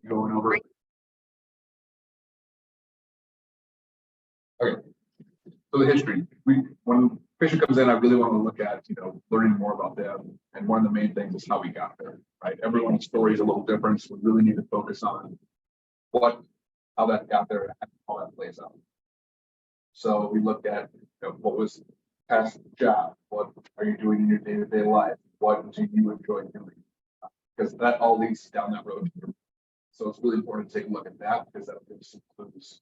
going over. Okay. So the history. When a patient comes in, I really want to look at, learning more about them. And one of the main things is how we got there, right? Everyone's story is a little different. So we really need to focus on how that got there and how that plays out. So we looked at what was past job, what are you doing in your day-to-day life, what do you enjoy doing? Because that all leads down that road. So it's really important to take a look at that because that gives some clues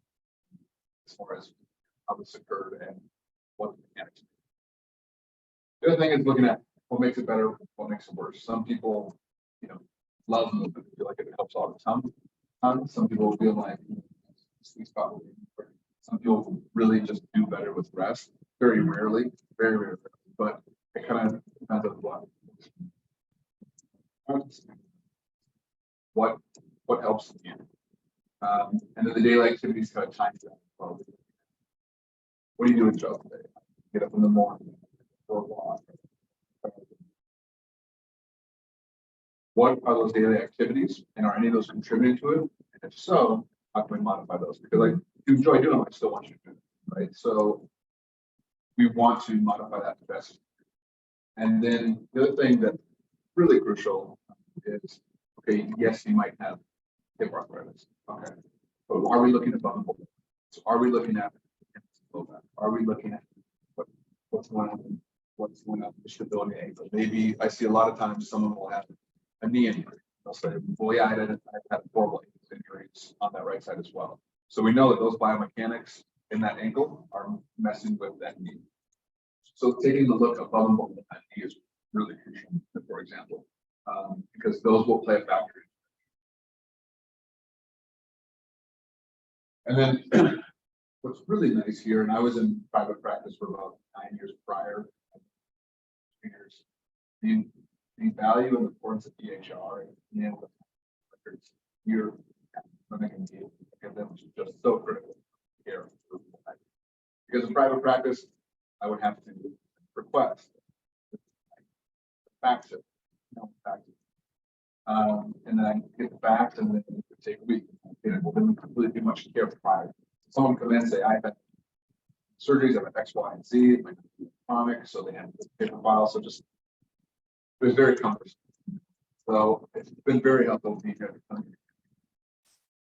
as far as how this occurred and what the mechanics. The other thing is looking at what makes it better, what makes it worse. Some people, love movement, feel like it helps all the time. Some people feel like sweet spot. Some people really just do better with rest. Very rarely, but it kind of depends on what helps you. And then the daily activities kind of time that. Well, what do you do with yourself today? Get up in the morning for a walk. What are those daily activities, and are any of those contributing to it? And if so, how can we modify those? Because if you enjoy doing them, I still want you to do it, right? So we want to modify that to best. And then the other thing that's really crucial is, okay, yes, you might have hip arthritis. Okay, but are we looking at bone? So are we looking at are we looking at what's going on? What's going on with the stability ankle? Maybe I see a lot of times someone will have a knee injury. They'll say, well, yeah, I've had horrible injuries on that right side as well. So we know that those biomechanics in that ankle are messing with that knee. So taking a look above and below that knee is really crucial, for example, because those will play a factor. And then what's really nice here, and I was in private practice for about 9 years prior, the value and importance of EHR and being able to records here and them was just so critical here. Because in private practice, I would have to request fax it, and then I get the fax, and then it would take a week. It wouldn't completely do much care prior. Someone come in and say, I've had surgeries, I've had X, Y, and Z, it might be chronic, so they have this paper file. So just it was very cumbersome. So it's been very helpful to be here to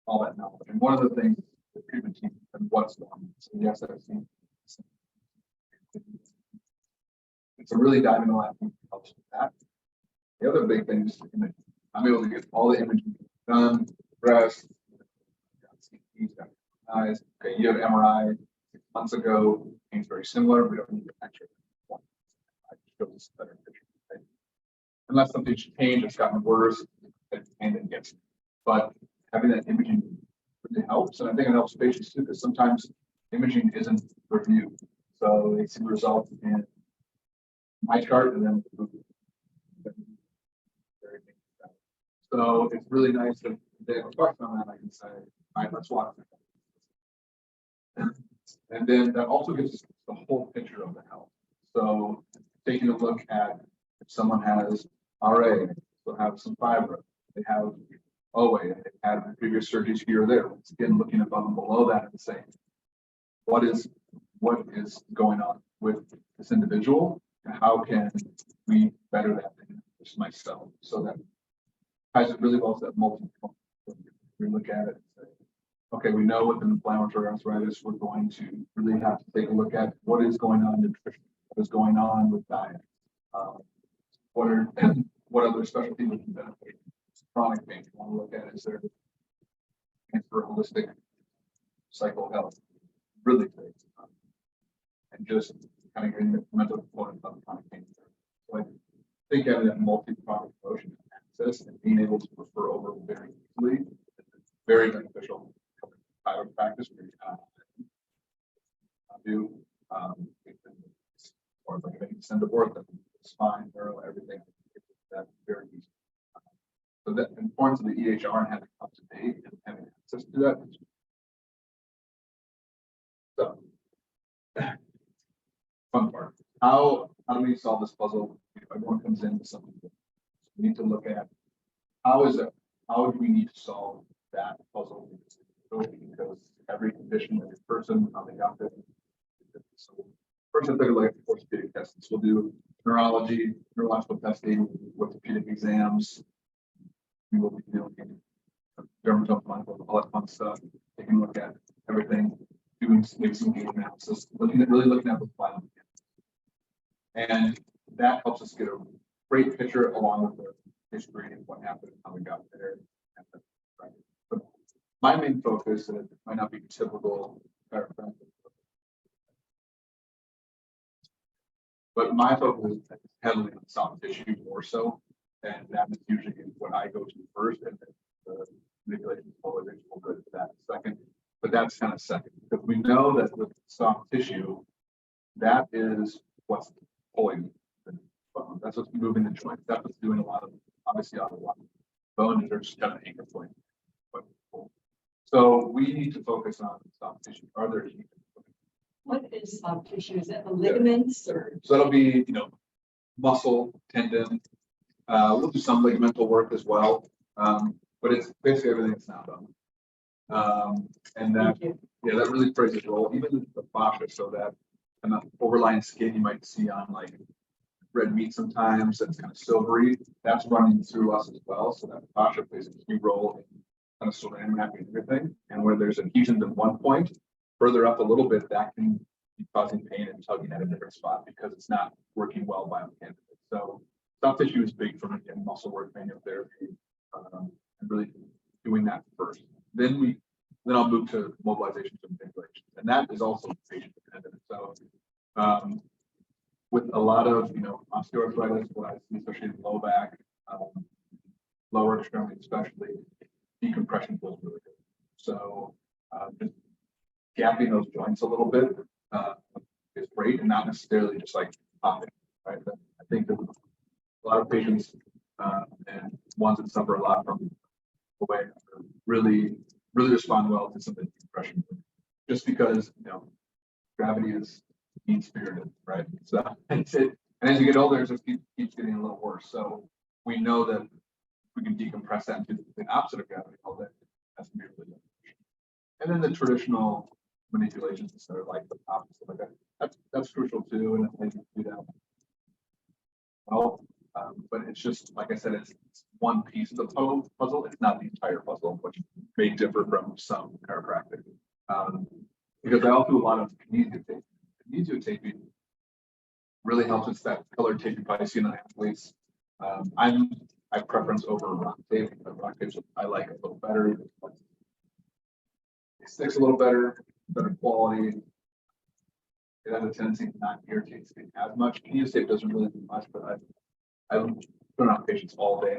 all that knowledge. And one of the things the treatment team and what's going on. So yes, I've seen it's a really diving a lot helps with that. The other big thing is imaging. I'm able to get all the imaging done, breast, eyes. Okay, you have MRI 6 months ago, it's very similar. We don't need to actually show this better picture. Right? Unless something's changed, it's gotten worse, and it gets. But having that imaging really helps, and I think it helps patients too, because sometimes imaging isn't reviewed. So they see the results in my chart and then so it's really nice that they have a question on that. I can say, all right, let's watch that. And then that also gives us the whole picture of the health. So taking a look at if someone has RA, they'll have some fibro, they have OA, they've had previous surgeries here or there. Once again, looking above and below that and saying, what is going on with this individual, and how can we better that than just myself? So that ties it really well to that multi-prong. We look at it and say, okay, we know with an inflammatory arthritis, we're going to really have to take a look at what is going on in nutrition, what is going on with diet, what other specialties we can benefit. Chronic pain, you want to look at is there for holistic cycle health, really great, and just kind of getting the mental component of chronic pain. So I think having that multi-prong approach and access and being able to refer over very easily is very beneficial. Private practice where you kind of do or like if you send to work, spine, neuro, everything, that's very easy. So the importance of the EHR and having up to date and having access to that. So fun part. How do we solve this puzzle? If everyone comes in with something, we need to look at how is it how do we need to solve that puzzle? Because every condition, every person, how they got there. So first, I think like orthopedic testing. So we'll do neurology, neurological testing, orthopedic exams. We will be doing dermatological, all that fun stuff. Taking a look at everything, doing maybe some gait analysis, really looking at the file. And that helps us get a great picture along with the history and what happened, how we got there. Right. But my main focus, and it might not be typical chiropractic, but my focus is heavily on soft tissue more so, and that is usually what I go to first, and then the manipulation polarization will go to that second. But that's kind of second because we know that with soft tissue, that is what's pulling the bone. That's what's moving the joint. That's what's doing a lot of, obviously, a lot of bone are just kind of anchor point. So we need to focus on soft tissue. Are there any? What is soft tissue? Is that the ligaments or? So that'll be, muscle, tendon. We'll do some ligamental work as well, but it's basically everything that's not done. And that, that really plays its role. Even the fascia, so that kind of overlying skin you might see on like red meat sometimes that's kind of silvery. That's running through us as well. So that fascia plays a key role in kind of surrounding mapping everything. And where there's adhesions at one point, further up a little bit, that can be causing pain and tugging at a different spot because it's not working well biomechanically. So soft tissue is big for me in muscle work, manual therapy, and really doing that first. Then I'll move to mobilization to manipulation, and that is also patient dependent. So with a lot of osteoarthritis, what I see, especially in low back, lower extremity, especially decompression feels really good. So just gapping those joints a little bit is great, and not necessarily just like popping. Right? I think that a lot of patients and ones that suffer a lot from away really respond well to some of the decompression, just because gravity is mean spirited, right? So and as you get older, it just keeps getting a little worse. So we know that if we can decompress that into the opposite of gravity, all that that's really good. And then the traditional manipulations that are like the opposite, like that's crucial too, and I think do that well. But it's just like I said, it's one piece of the puzzle. It's not the entire puzzle, which may differ from some chiropractic. Because I also do a lot of kinesiotaping. Kinesiotaping really helps with that color tape you probably see in athletes. I preference over rock tape, but rock tape I like a little better. It sticks a little better quality. It has a tendency to not irritate skin as much. Kinesiotaping doesn't really do much, but I've been on patients all day.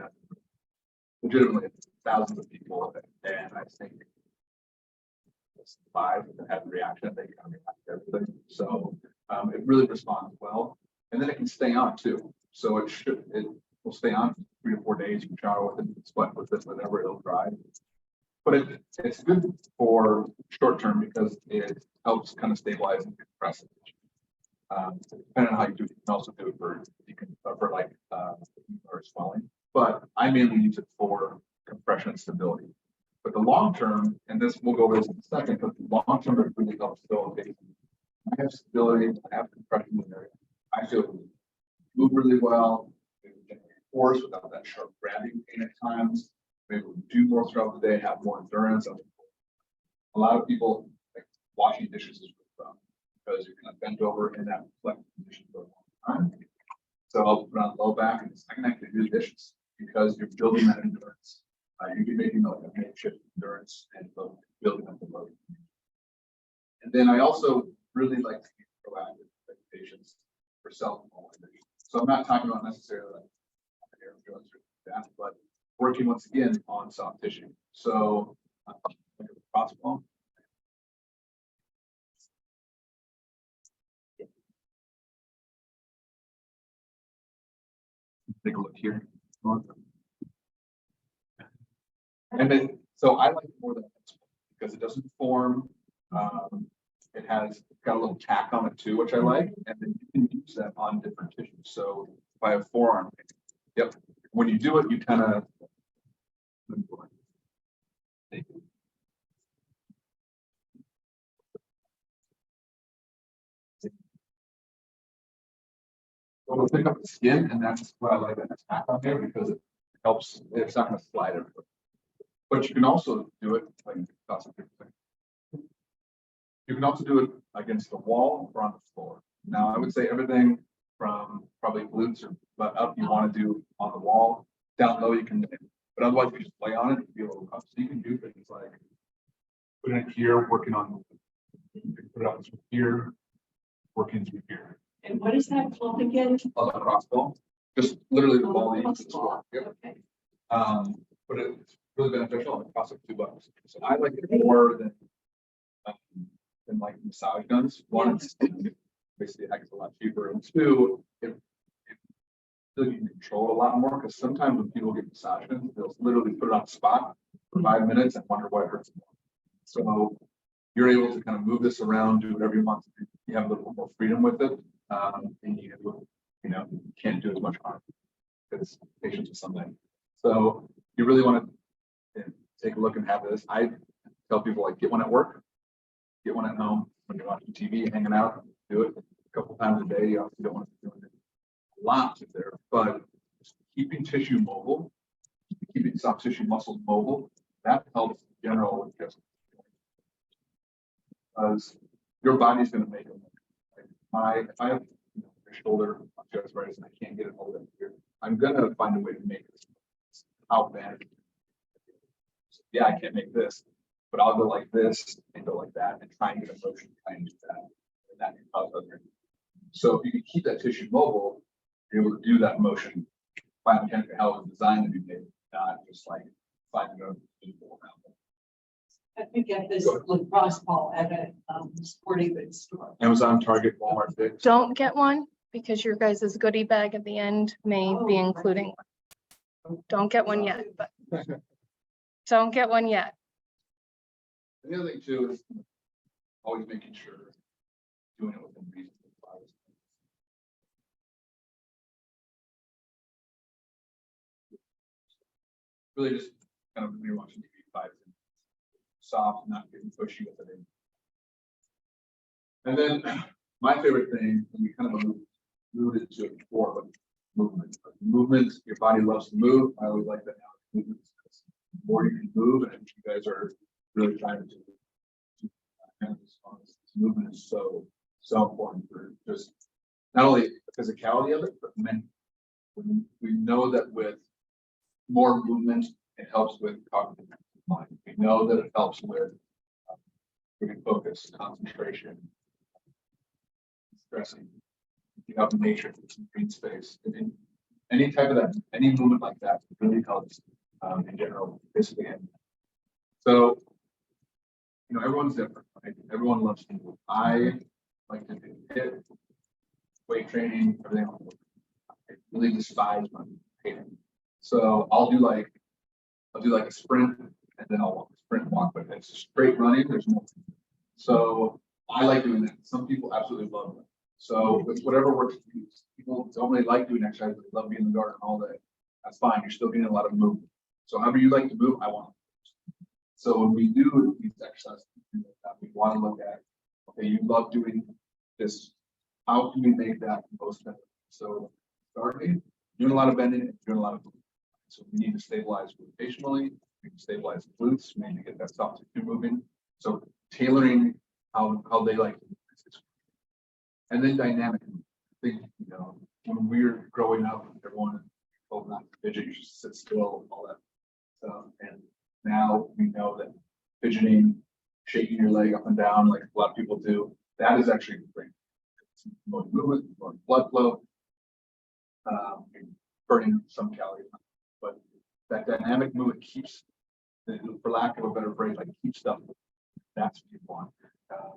Legitimately, thousands of people, and I think 5 that have a reaction, they kind of react to everything. So it really responds well, and then it can stay on too. So it will stay on for 3 to 4 days. You can shower with it, sweat with it, whenever it'll dry. But it's good for short term because it helps kind of stabilize and compress it. Depending on how you do it, you can also do it for like or swelling. But I mainly use it for compression and stability. But the long term, and this we'll go over this in a second, but the long term it really helps stability. I have stability, I have compression in the area. I feel move really well, force without that sharp grabbing pain at times. Maybe do more throughout the day, have more endurance. A lot of people like washing dishes is really fun because you're kind of bent over in that flexible position for a long time. So I'll put on low back and I can actually do dishes because you're building that endurance. You're making like a makeshift endurance and building up the load. And then I also really like to be proactive with patients for self-mobilization. So I'm not talking about necessarily like drugs or that, but working once again on soft tissue. So possible. Take a look here. And then, so I like more than this because it doesn't form. It has got a little tack on it too, which I like. And then you can use that on different tissues. So if I have forearm, yep. When you do it, you kind of So we'll pick up the skin, and that's why I like that attack on there, because it helps, it's not gonna slide everywhere. But you can also do it like that's a good thing. You can also do it against the wall or on the floor. Now, I would say everything from probably glutes or butt up, you want to do on the wall. Down low, you can, but otherwise, if you just lay on it, it'd be a little rough. So you can do things like putting it here, working on, you can put it up through here, working through here. And what is that called again? On the crossbow, just literally the ball that you can score. Yep. Okay. But it's really beneficial. It costs like $2. So I like it more than like massage guns. One, it's basically a heck of a lot cheaper, and two, it you can control a lot more, because sometimes when people get massage guns, they'll literally put it on the spot for 5 minutes and wonder why it hurts more. So you're able to kind of move this around, do whatever you want to do. You have a little more freedom with it, and you can't do as much harm because patients with something. So you really want to take a look and have this. I tell people, like, get one at work, get one at home when you're watching TV, hanging out, do it a couple times a day. You obviously don't want to be doing it a lot there, but just keeping tissue mobile, keeping soft tissue muscles mobile, that helps in general with just because your body's going to make it. Like if I have a shoulder arthritis and I can't get it all the way here, I'm going to find a way to make it. How bad? Yeah, I can't make this, but I'll go like this and go like that and try and get a motion, try and do that. And that can cause other. So if you can keep that tissue mobile, you're able to do that motion. Biomechanical how it was designed to be made, not just like finding a people around. I could get this lacrosse ball at a sporting goods store. Amazon, Target, Walmart, Dick's. Don't get one because your guys' goodie bag at the end may be including one. Don't get one yet, but don't get one yet. And the other thing too is always making sure doing it within reason. Really just kind of when you're watching TV, 5 minutes. Soft, not getting pushy with it. And then my favorite thing, and we kind of alluded to it before, but movement. Movement, your body loves to move. I always like that now. Movement, the more you can move, and you guys are really trying to do this movement is so important for just not only the physicality of it, but mentally. We know that with more movement, it helps with cognitive mind. We know that it helps with focus, concentration, stressing. You have nature, some green space, and any type of that, any movement like that really helps in general, basically. So, everyone's different, right? Everyone loves to move. I like to do HIIT, weight training, everything. I really despise my pain. So I'll do like a sprint, and then I'll walk, sprint, walk, but it's straight running. There's no. So I like doing that. Some people absolutely love that. So it's whatever works for you. People don't really like doing exercise, but they love being in the garden all day. That's fine. You're still getting a lot of movement. So however you like to move, I want. So when we do these exercises, we want to look at, okay, you love doing this. How can we make that most beneficial? So starting, doing a lot of bending, doing a lot of movement. So we need to stabilize rotationally, we can stabilize the glutes, we need to get that soft tissue moving. So tailoring how they like to move. And then dynamic. I think, when we were growing up, everyone told not to fidget, you should sit still, all that stuff. And now we know that fidgeting, shaking your leg up and down, like a lot of people do, that is actually great. More movement, more blood flow, burning some calories. But that dynamic movement keeps, for lack of a better phrase, like keep stuff. That's what you want.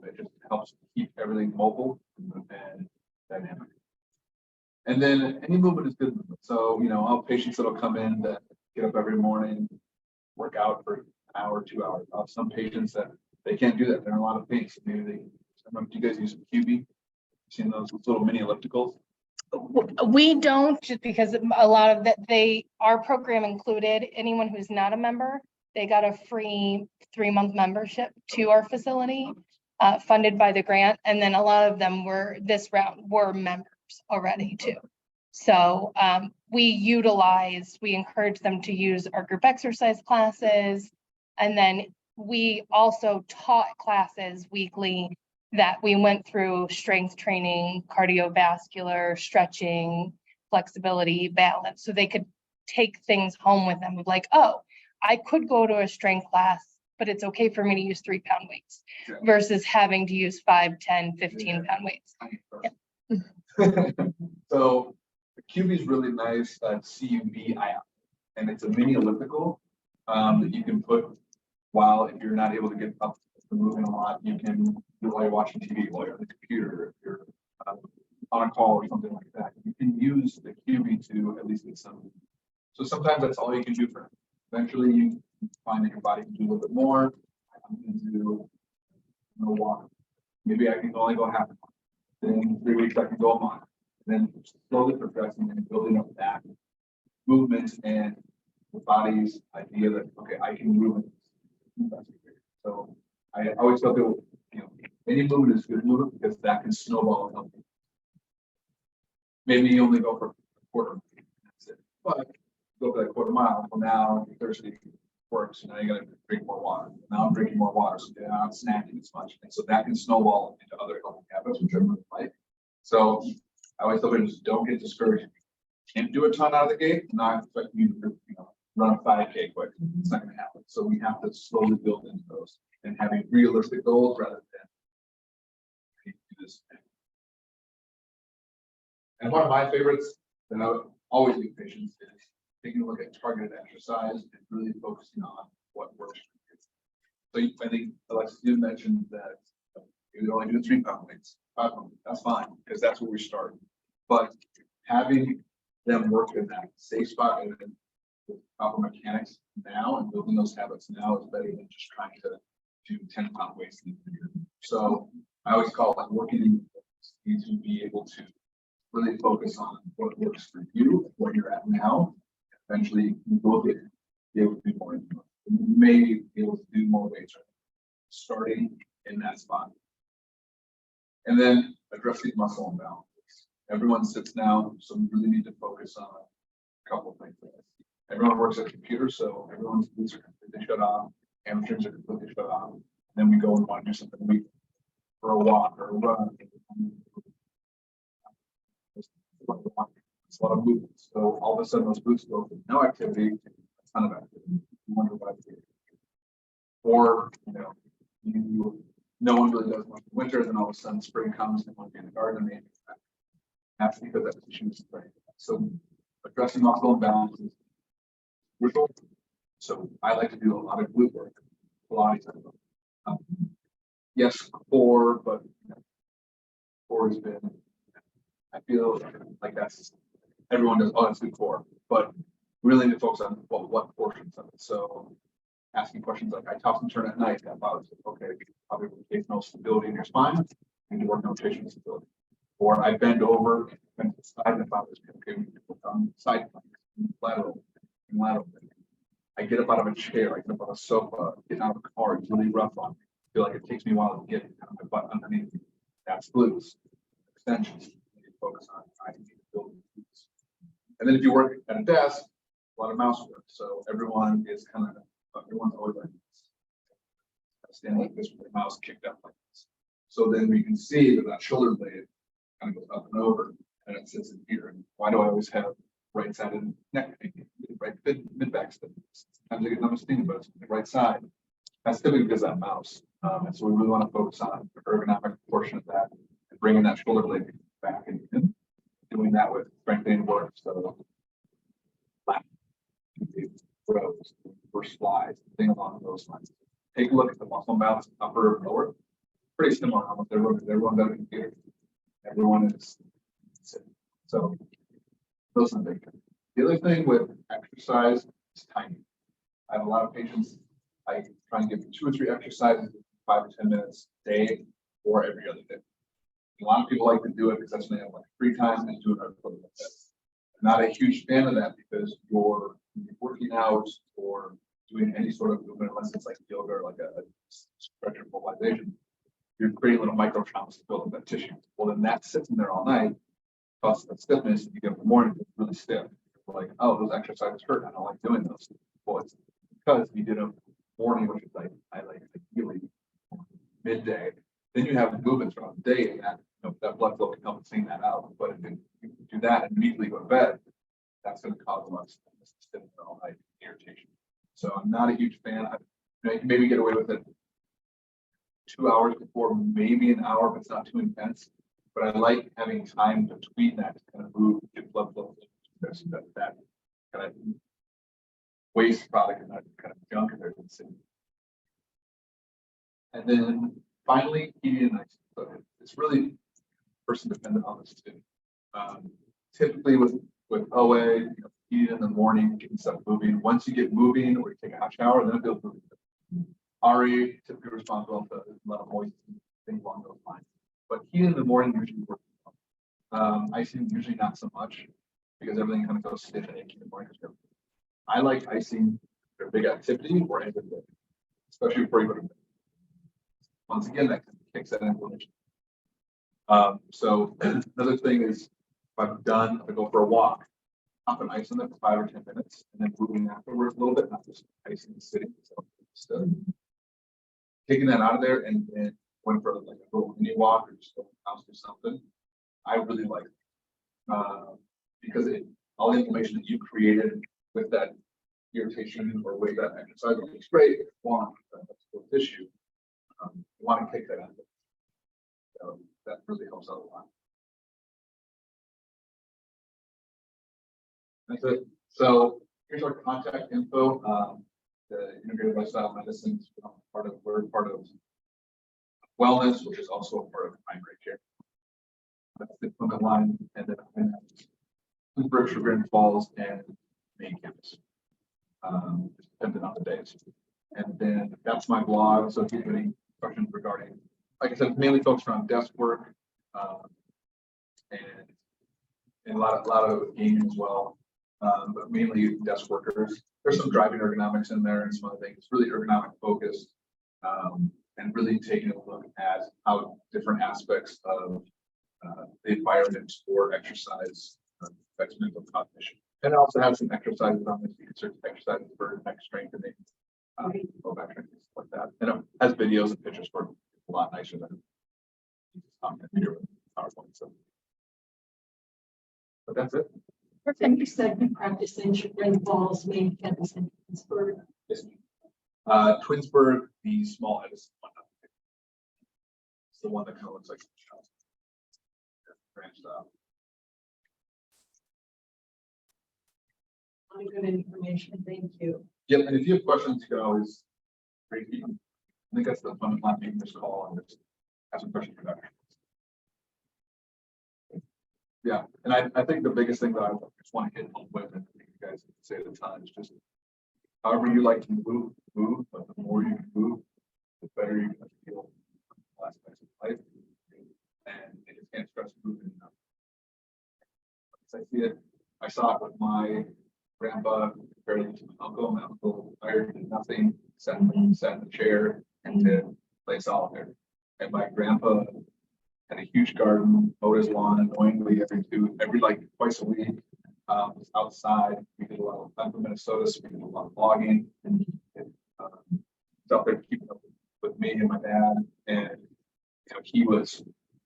It just helps keep everything mobile and dynamic. And then any movement is good movement. So, I'll have patients that'll come in that get up every morning, work out for an hour, 2 hours. I'll have some patients that they can't do that. They're in a lot of pain. So maybe do you guys use QB? Seen those little mini ellipticals? We don't, just because a lot of that, our program included anyone who's not a member, they got a free 3-month membership to our facility, funded by the grant. And then a lot of them this round were members already too. So we encourage them to use our group exercise classes. And then we also taught classes weekly that we went through strength training, cardiovascular, stretching, flexibility, balance. So they could take things home with them, like, oh, I could go to a strength class, but it's okay for me to use 3-pound weights versus having to use 5, 10, 15-pound weights. So the QB is really nice, CUBI, and it's a mini elliptical that you can put if you're not able to get up and moving a lot, you can do while you're watching TV, while you're on the computer, if you're on a call or something like that. You can use the QB to at least get some. So sometimes that's all you can do for it. Eventually you find that your body can do a little bit more. I'm going to do no walk. Maybe I can only go half a mile. Then in 3 weeks I can go a mile. Then slowly progressing and building up that movement and the body's idea that, okay, I can move it. So I always tell people, any movement is good movement because that can snowball and help you. Maybe you only go for a quarter mile, that's it. But go for that quarter mile. Well, now you're thirsty, works. Now you got to drink more water. Now I'm drinking more water, so you're not snacking as much. And so that can snowball into other healthy habits, which I really like. So I always tell people, just don't get discouraged. Can't do a ton out of the gate. Not expect you to, run a 5K quick. It's not going to happen. So we have to slowly build into those and having realistic goals rather than do this. And one of my favorites that I would always leave patients is taking a look at targeted exercise and really focusing on what works for you. So I think Alexis, you mentioned that you only do 3-pound weights, 5-pound weights. That's fine because that's where we start. But having them work in that safe spot and the proper mechanics now and building those habits now is better than just trying to do 10-pound weights. So I always call it working to be able to really focus on what works for you, where you're at now. Eventually, you will be able to do more. You may be able to do more weights, starting in that spot. And then addressing muscle imbalances. Everyone sits down, so we really need to focus on a couple of things. Everyone works at a computer, so everyone's boots are completely shut off, hamstrings are completely shut off. And then we go and want to do something for a walk or a run. It's a lot of movement. So all of a sudden those boots go from no activity to a ton of activity. You wonder why. Or no one really does much in winter, then all of a sudden spring comes and want to be in the garden. Maybe that's because that's the shoes. Right. So addressing muscle imbalances. So I like to do a lot of glute work, Pilates. Yes, core, but core has been. I feel like that's everyone does. Oh, that's good core, but really need to focus on what portions of it. So asking questions like I toss and turn at night. That bothers you. Okay, probably take no stability in your spine. You need to work on rotation stability. Or I bend over and to the side and bothers me. Okay, we need to work on side planks, lateral. I get up out of a chair, I get up out of a sofa, get out of a car, it's really rough on me. I feel like it takes me a while to get my butt underneath me. That's glutes, extensions. You need to focus on I need to build glutes. And then if you work at a desk, a lot of mouse work. So everyone is everyone's always like this. Standing like this with their mouse kicked up like this. So then we can see that shoulder blade kind of goes up and over and it sits in here. And why do I always have right-sided neck pain, right mid-back stiff? Sometimes I get numbness thinking, but it's the right side. That's typically because of that mouse. And so we really want to focus on the ergonomic portion of that and bringing that shoulder blade back and doing that with strengthening work. So rows, first slides, thing along those lines. Take a look at the muscle imbalance, upper and lower. Pretty similar. Almost everyone got a computer. Everyone is so. Those are the big things. The other thing with exercise is timing. I have a lot of patients. I try and give them 2 or 3 exercises, 5 or 10 minutes a day or every other day. A lot of people like to do it because that's when they have like free time and do it. I'm not a huge fan of that because you're working out or doing any sort of movement, unless it's like yoga or like a stretch or mobilization. You're creating little micro traumas to build up that tissue. Well, then that sits in there all night, causes that stiffness. You get up in the morning, it's really stiff. You're like, oh, those exercises hurt. I don't like doing those. Well, it's because you did a morning, which is like I like ideally midday. Then you have movements throughout the day, and that that blood flow can help clean that out. But if you do that and immediately go to bed, that's going to cause a lot of stiffness all night, irritation. So I'm not a huge fan. You can maybe get away with it 2 hours before, maybe an hour, but it's not too intense. But I like having time between that to kind of move, get blood flow, that kind of waste product and that kind of junk there. And then finally, heating and ice. So it's really person dependent on this too. Typically with OA, heating in the morning, getting stuff moving. Once you get moving or you take a hot shower, then it feels moving. RE typically responsible for a lot of moist things along those lines. But heating in the morning usually works. Icing usually not so much because everything kind of goes stiff and achy in the morning. I like icing for a big activity or end of the day, especially before you go to bed. Once again, that kicks that inflammation. So another thing is if I'm done, I go for a walk, pop an ice in there for 5 or 10 minutes, and then moving afterwards a little bit, not just icing and sitting. So just taking that out of there and going for like a little mini walk or just go to the house or something. I really like it because all the inflammation that you created with that irritation or with that exercise is great. If you want tissue, you want to kick that out. So that really helps out a lot. That's it. So here's our contact info. The integrative lifestyle medicine is we're part of wellness, which is also a part of primary care. That's the equipment line, and then Berkshire, Grand Falls, and main campus. Depending on the days. And then that's my blog. So if you have any questions regarding, like I said, mainly focused around desk work, and a lot of gaming as well. But mainly desk workers. There's some driving ergonomics in there and some other things. It's really ergonomic focused, and really taking a look at how different aspects of the environment for exercise affects mental cognition. And it also has some exercises on this. You can search exercises for neck strengthening, low back strengthening, stuff like that. And it has videos and pictures for a lot nicer than here with PowerPoint. So, but that's it. And you said you practice in Grand Falls, main campus in Pittsburgh. Yes. Twinsburg, the small Edison one. It's the one that kind of looks like a child. Branched out. Good information. Thank you. Yep, and if you have questions, you can always raise them. I think that's the fun of making this call and just ask some questions for that. Yeah, and I think the biggest thing that I just want to hit home with, and you guys say at the time, is just however you like to move, but the more you can move, the better you can feel all aspects of life. And you just can't stress moving enough. I see it, I saw it with my grandpa compared to my uncle. My uncle tired, did nothing, sat in the chair and did play solitaire. And my grandpa had a huge garden, mowed his lawn annoyingly every like twice a week. Was outside. We did a lot of time in Minnesota, so we did a lot of logging and out there keeping up with me and my dad. And he was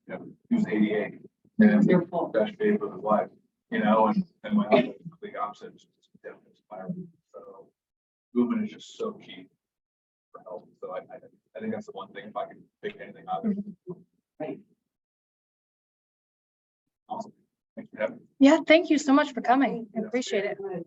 88 and Wonderful. best shape of his life. And my uncle was the complete opposite. Just definitely inspiring. So movement is just so key for health. So I think that's the one thing if I can pick anything out of it. Right. Awesome. Thanks for having me. Yeah, thank you so much for coming. I appreciate it. Good.